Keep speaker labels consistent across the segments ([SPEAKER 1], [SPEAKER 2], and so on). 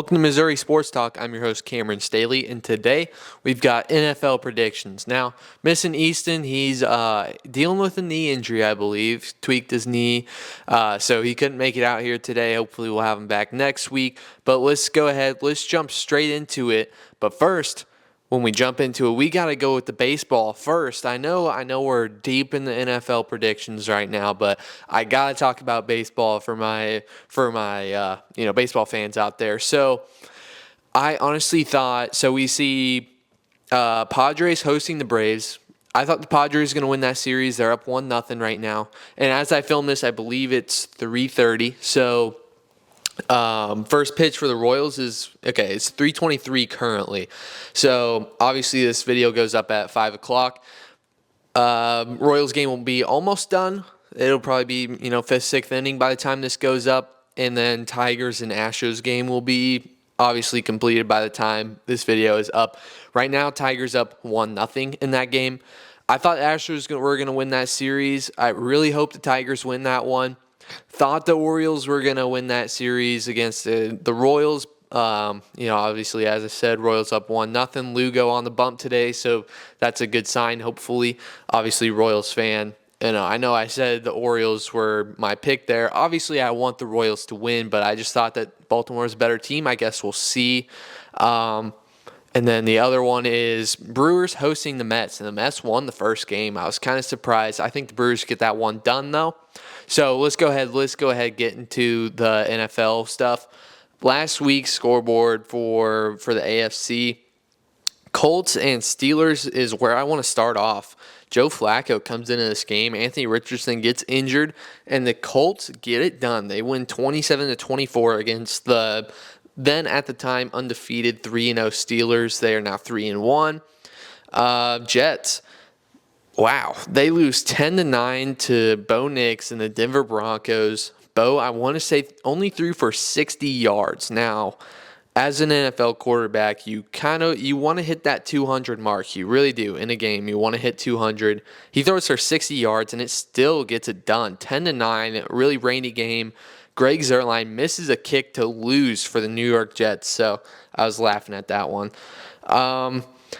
[SPEAKER 1] Welcome to Missouri Sports Talk. I'm your host, Cameron Staley, and today we've got NFL predictions. Now, missing Easton, he's dealing with a knee injury, I believe, tweaked his knee, so he couldn't make it out here today. Hopefully we'll have him back next week, but let's go ahead. Let's jump straight into it, but first, when we jump into it, we got to go with the baseball first. I know we're deep in the NFL predictions right now, but I got to talk about baseball for my baseball fans out there. So I honestly thought, we see Padres hosting the Braves. I thought the Padres were going to win that series. They're up 1-0 right now. And as I film this, I believe it's 3:30. So first pitch for the Royals it's 3:23 currently. So obviously this video goes up at 5 o'clock. Royals game will be almost done. It'll probably be, 5th, 6th inning by the time this goes up. And then Tigers and Astros game will be obviously completed by the time this video is up. Right now, Tigers up 1-0 in that game. I thought the Astros were going to win that series. I really hope the Tigers win that one. Thought the Orioles were going to win that series against the Royals. Obviously, as I said, Royals up 1-0. Lugo on the bump today, so that's a good sign, hopefully. Obviously, Royals fan. I know I said the Orioles were my pick there. Obviously, I want the Royals to win, but I just thought that Baltimore is a better team. I guess we'll see. And then the other one is Brewers hosting the Mets, and the Mets won the first game. I was kind of surprised. I think the Brewers get that one done, though. So let's go ahead get into the NFL stuff. Last week's scoreboard for the AFC, Colts and Steelers is where I want to start off. Joe Flacco comes into this game. Anthony Richardson gets injured, and the Colts get it done. They win 27-24 against the then at the time undefeated 3-0 Steelers. They are now 3-1. Jets. Wow, they lose 10-9 to Bo Nix and the Denver Broncos. Bo, I want to say, only threw for 60 yards. Now, as an NFL quarterback, you want to hit that 200 mark. You really do in a game. You want to hit 200. He throws for 60 yards, and it still gets it done. 10-9, really rainy game. Greg Zuerlein misses a kick to lose for the New York Jets, so I was laughing at that one.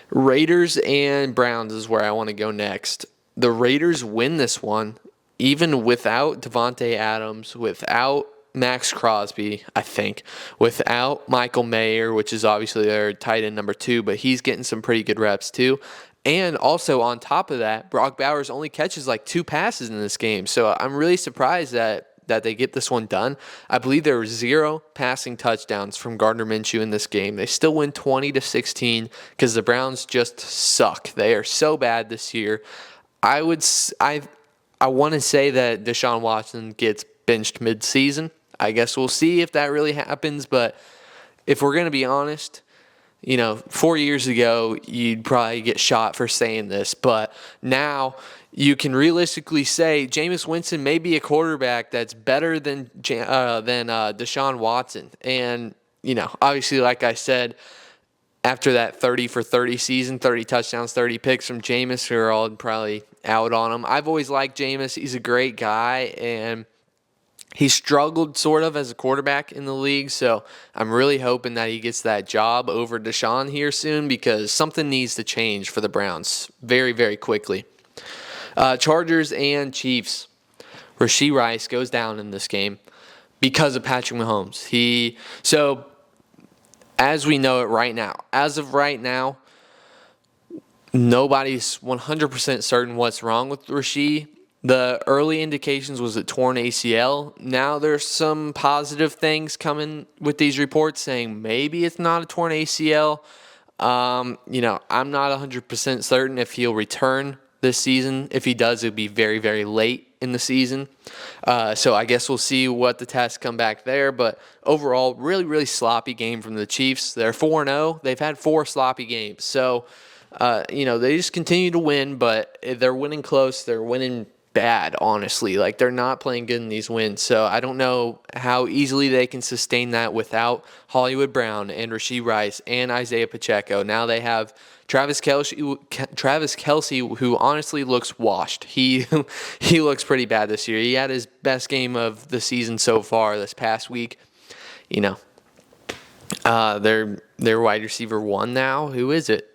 [SPEAKER 1] Raiders and Browns is where I want to go next. The Raiders win this one, even without Devontae Adams, without Max Crosby, I think, without Michael Mayer, which is obviously their tight end number 2, but he's getting some pretty good reps too. And also on top of that, Brock Bowers only catches like 2 passes in this game, so I'm really surprised that they get this one done. I believe there were 0 passing touchdowns from Gardner Minshew in this game. They still win 20-16 because the Browns just suck. They are so bad this year. I want to say that Deshaun Watson gets benched mid-season. I guess we'll see if that really happens, but if we're going to be honest, 4 years ago, you'd probably get shot for saying this, but now you can realistically say Jameis Winston may be a quarterback that's better than Deshaun Watson. And, obviously, like I said, after that 30 for 30 season, 30 touchdowns, 30 picks from Jameis, we're all probably out on him. I've always liked Jameis. He's a great guy, and he struggled sort of as a quarterback in the league, so I'm really hoping that he gets that job over Deshaun here soon because something needs to change for the Browns very, very quickly. Chargers and Chiefs. Rashee Rice goes down in this game because of Patrick Mahomes. So as we know it right now, as of right now, nobody's 100% certain what's wrong with Rashee. The early indications was a torn ACL. Now there's some positive things coming with these reports saying maybe it's not a torn ACL. I'm not 100% certain if he'll return this season. If he does, it'll be very, very late in the season. So I guess we'll see what the tests come back there. But overall, really, really sloppy game from the Chiefs. They're 4-0. They've had 4 sloppy games. So, they just continue to win, but they're winning close. They're winning bad, honestly. Like, they're not playing good in these wins. So I don't know how easily they can sustain that without Hollywood Brown and Rashee Rice and Isaiah Pacheco. Now they have Travis Kelce, who honestly looks washed. He looks pretty bad this year. He had his best game of the season so far this past week. Their wide receiver one now. Who is it?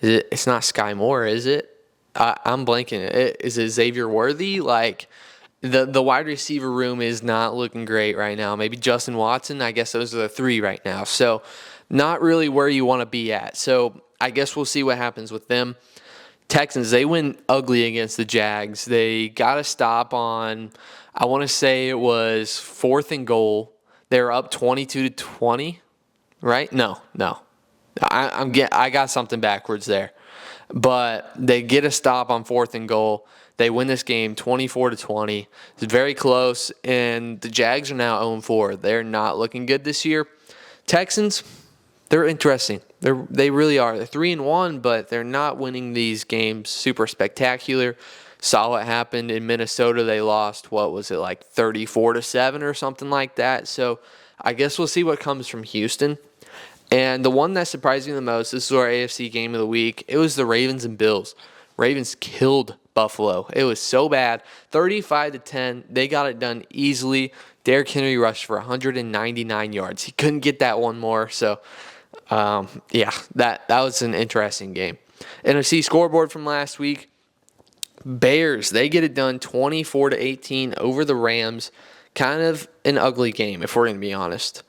[SPEAKER 1] It's not Sky Moore, is it? I'm blanking. Is it Xavier Worthy? Like the wide receiver room is not looking great right now. Maybe Justin Watson. I guess those are the three right now. So not really where you want to be at. So I guess we'll see what happens with them. Texans, they win ugly against the Jags. They got a stop on, I want to say it was 4th and goal. They were up 22-20, right? No. I got something backwards there. But they get a stop on 4th and goal. They win this game 24-20. It's very close, and the Jags are now 0-4. They're not looking good this year. Texans, they're interesting. They really are. They're 3-1, but they're not winning these games super spectacular. Saw what happened in Minnesota. They lost, what was it, like 34-7 or something like that. So I guess we'll see what comes from Houston. And the one that surprised me the most, this is our AFC game of the week, it was the Ravens and Bills. Ravens killed Buffalo. It was so bad. 35-10. They got it done easily. Derrick Henry rushed for 199 yards. He couldn't get that one more. So, that was an interesting game. NFC scoreboard from last week. Bears, they get it done 24-18 over the Rams. Kind of an ugly game, if we're going to be honest.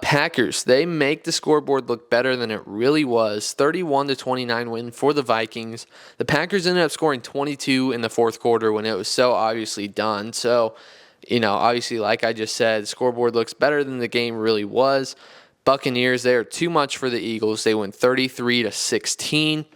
[SPEAKER 1] Packers, they make the scoreboard look better than it really was. 31-29 win for the Vikings. The Packers ended up scoring 22 in the fourth quarter when it was so obviously done. So, obviously, like I just said, the scoreboard looks better than the game really was. Buccaneers, they are too much for the Eagles. They win 33-16.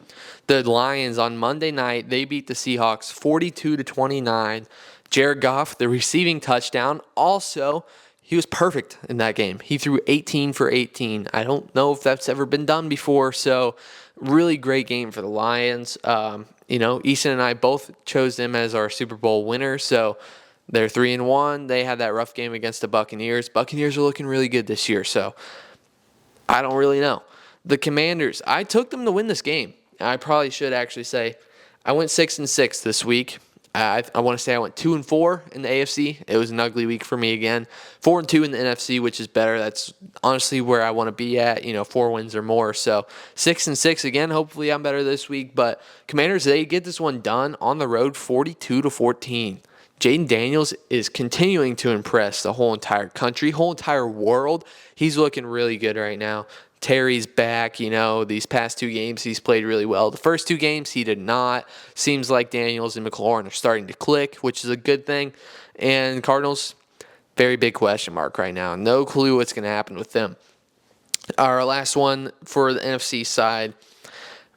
[SPEAKER 1] The Lions on Monday night, they beat the Seahawks 42-29. Jared Goff, the receiving touchdown, also he was perfect in that game. He threw 18 for 18. I don't know if that's ever been done before. So really great game for the Lions. Easton and I both chose them as our Super Bowl winner. So they're 3-1. They had that rough game against the Buccaneers. Buccaneers are looking really good this year. So I don't really know. The Commanders, I took them to win this game. I probably should actually say I went 6-6 this week. I want to say I went 2-4 in the AFC. It was an ugly week for me again. 4-2 in the NFC, which is better. That's honestly where I want to be at. 4 wins or more. So 6-6 again. Hopefully I'm better this week. But Commanders, they get this one done on the road, 42-14. Jaden Daniels is continuing to impress the whole entire country, whole entire world. He's looking really good right now. Terry's back, these past 2 games he's played really well. The first 2 games he did not. Seems like Daniels and McLaurin are starting to click, which is a good thing. And Cardinals, very big question mark right now. No clue what's going to happen with them. Our last one for the NFC side,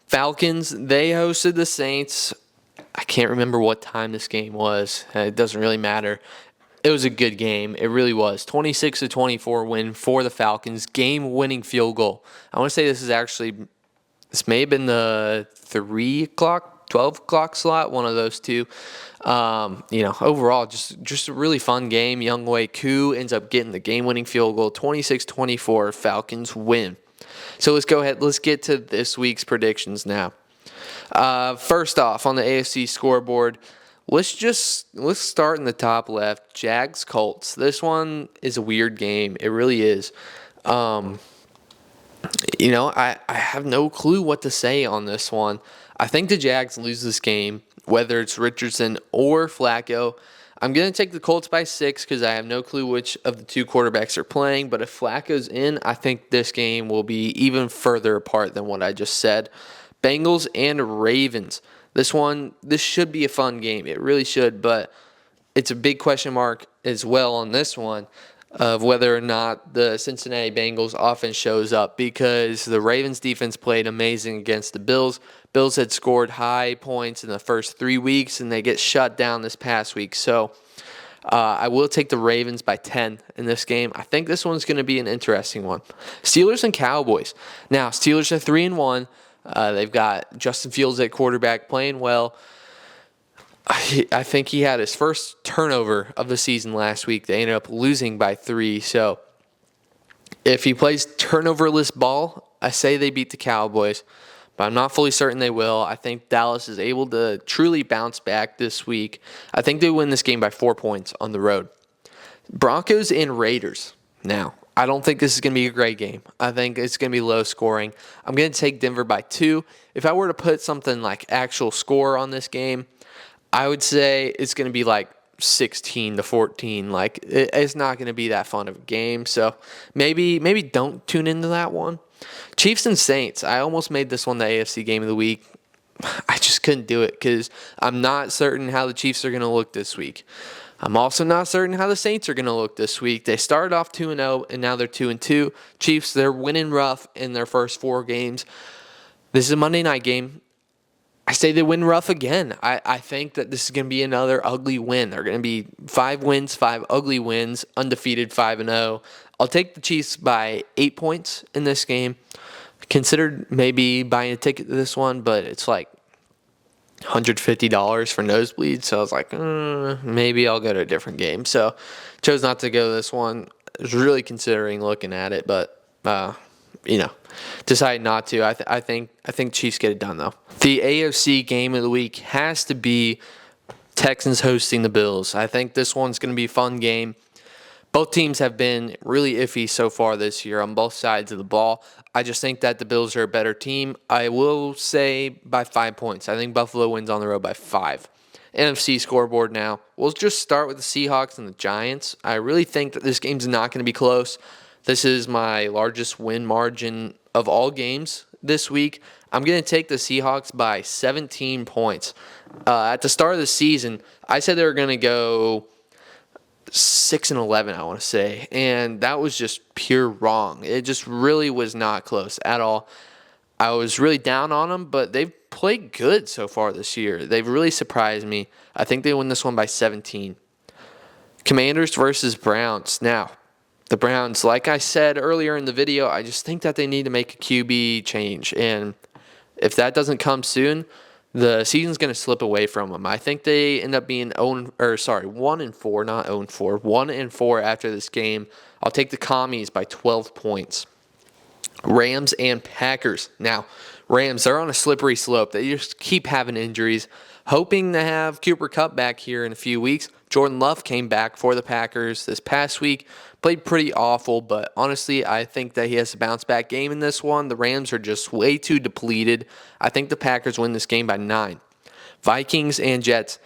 [SPEAKER 1] Falcons, they hosted the Saints. I can't remember what time this game was. It doesn't really matter. It was a good game. It really was. 26-24 win for the Falcons. Game-winning field goal. I want to say this may have been the 3 o'clock, 12 o'clock slot, one of those two. Overall, just a really fun game. Younghoe Koo ends up getting the game-winning field goal. 26-24, Falcons win. So let's go ahead. Let's get to this week's predictions now. First off, on the AFC scoreboard, let's start in the top left. Jags Colts. This one is a weird game. It really is. I have no clue what to say on this one. I think the Jags lose this game, whether it's Richardson or Flacco. I'm going to take the Colts by 6 because I have no clue which of the 2 quarterbacks are playing. But if Flacco's in, I think this game will be even further apart than what I just said. Bengals and Ravens. This should be a fun game. It really should, but it's a big question mark as well on this one of whether or not the Cincinnati Bengals offense shows up because the Ravens defense played amazing against the Bills. Bills had scored high points in the first 3 weeks, and they get shut down this past week. So I will take the Ravens by 10 in this game. I think this one's going to be an interesting one. Steelers and Cowboys. Now, Steelers are 3-1. They've got Justin Fields at quarterback playing well. I think he had his first turnover of the season last week. They ended up losing by 3. So if he plays turnoverless ball, I say they beat the Cowboys. But I'm not fully certain they will. I think Dallas is able to truly bounce back this week. I think they win this game by 4 points on the road. Broncos and Raiders. Now, I don't think this is going to be a great game. I think it's going to be low scoring. I'm going to take Denver by 2. If I were to put something like actual score on this game, I would say it's going to be like 16-14. Like it's not going to be that fun of a game. So maybe don't tune into that one. Chiefs and Saints. I almost made this one the AFC game of the week. I just couldn't do it because I'm not certain how the Chiefs are going to look this week. I'm also not certain how the Saints are going to look this week. They started off 2-0 and now they're 2-2. Chiefs, they're winning rough in their first 4 games. This is a Monday night game. I say they win rough again. I think that this is going to be another ugly win. They're going to be 5 wins, 5 ugly wins, undefeated 5-0. I'll take the Chiefs by 8 points in this game. Considered maybe buying a ticket to this one, but it's like $150 for nosebleeds. So I was like, maybe I'll go to a different game. So chose not to go to this one. I was really considering looking at it, but decided not to. I think Chiefs get it done though. The AFC game of the week has to be Texans hosting the Bills. I think this one's going to be a fun game. Both teams have been really iffy so far this year on both sides of the ball. I just think that the Bills are a better team. I will say by 5 points. I think Buffalo wins on the road by 5. NFC scoreboard now. We'll just start with the Seahawks and the Giants. I really think that this game's not going to be close. This is my largest win margin of all games this week. I'm going to take the Seahawks by 17 points. At the start of the season, I said they were going to go 6-11, I want to say, and that was just pure wrong. It just really was not close at all. I was really down on them, but they've played good so far this year. They've really surprised me. I think they win this one by 17. Commanders versus Browns. Now, the Browns, like I said earlier in the video, I just think that they need to make a QB change, and if that doesn't come soon, the season's going to slip away from them. I think they end up being 1-4, not 0-4, 1-4 after this game. I'll take the Commies by 12 points. Rams and Packers. Now, Rams, they're on a slippery slope. They just keep having injuries. Hoping to have Cooper Kupp back here in a few weeks. Jordan Love came back for the Packers this past week. Played pretty awful, but honestly, I think that he has a bounce-back game in this one. The Rams are just way too depleted. I think the Packers win this game by 9. Vikings and Jets.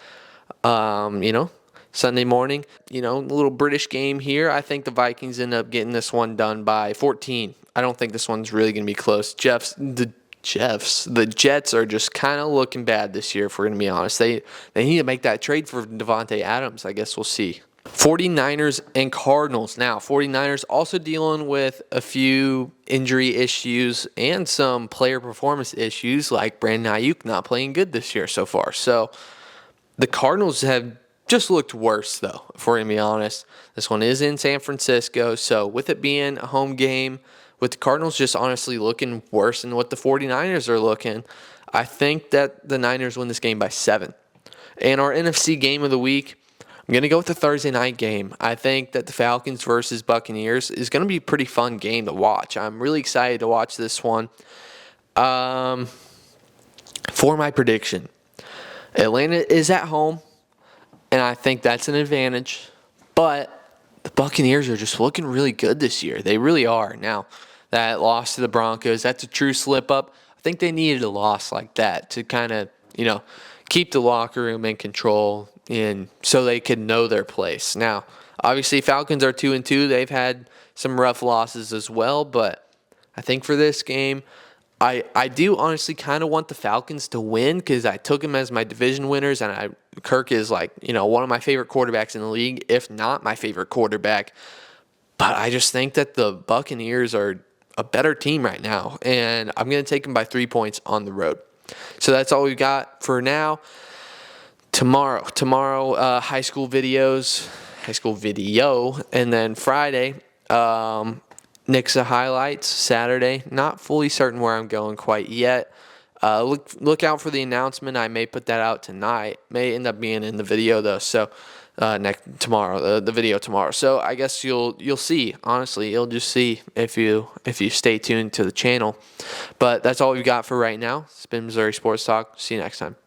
[SPEAKER 1] Sunday morning, a little British game here. I think the Vikings end up getting this one done by 14. I don't think this one's really going to be close. The Jets are just kind of looking bad this year, if we're going to be honest. They need to make that trade for Devontae Adams. I guess we'll see. 49ers and Cardinals. Now, 49ers also dealing with a few injury issues and some player performance issues, like Brandon Ayuk not playing good this year so far. So the Cardinals have just looked worse, though, if we're going to be honest. This one is in San Francisco, so with it being a home game, with the Cardinals just honestly looking worse than what the 49ers are looking, I think that the Niners win this game by 7. And our NFC game of the week, I'm going to go with the Thursday night game. I think that the Falcons versus Buccaneers is going to be a pretty fun game to watch. I'm really excited to watch this one. For my prediction, Atlanta is at home, and I think that's an advantage. But the Buccaneers are just looking really good this year. They really are. Now, that loss to the Broncos, that's a true slip-up. I think they needed a loss like that to kind of, keep the locker room in control and so they could know their place. Now, obviously, Falcons are 2-2. They've had some rough losses as well, but I think for this game, I do honestly kind of want the Falcons to win because I took them as my division winners, and Kirk is one of my favorite quarterbacks in the league, if not my favorite quarterback. But I just think that the Buccaneers are a better team right now, and I'm going to take them by 3 points on the road. So that's all we've got for now. Tomorrow, high school video, and then Friday, Nixa highlights. Saturday, not fully certain where I'm going quite yet. Look out for the announcement. I may put that out tonight. May end up being in the video though. So tomorrow, the video tomorrow. So I guess you'll see. Honestly, you'll just see if you stay tuned to the channel. But that's all we've got for right now. It's been Missouri Sports Talk. See you next time.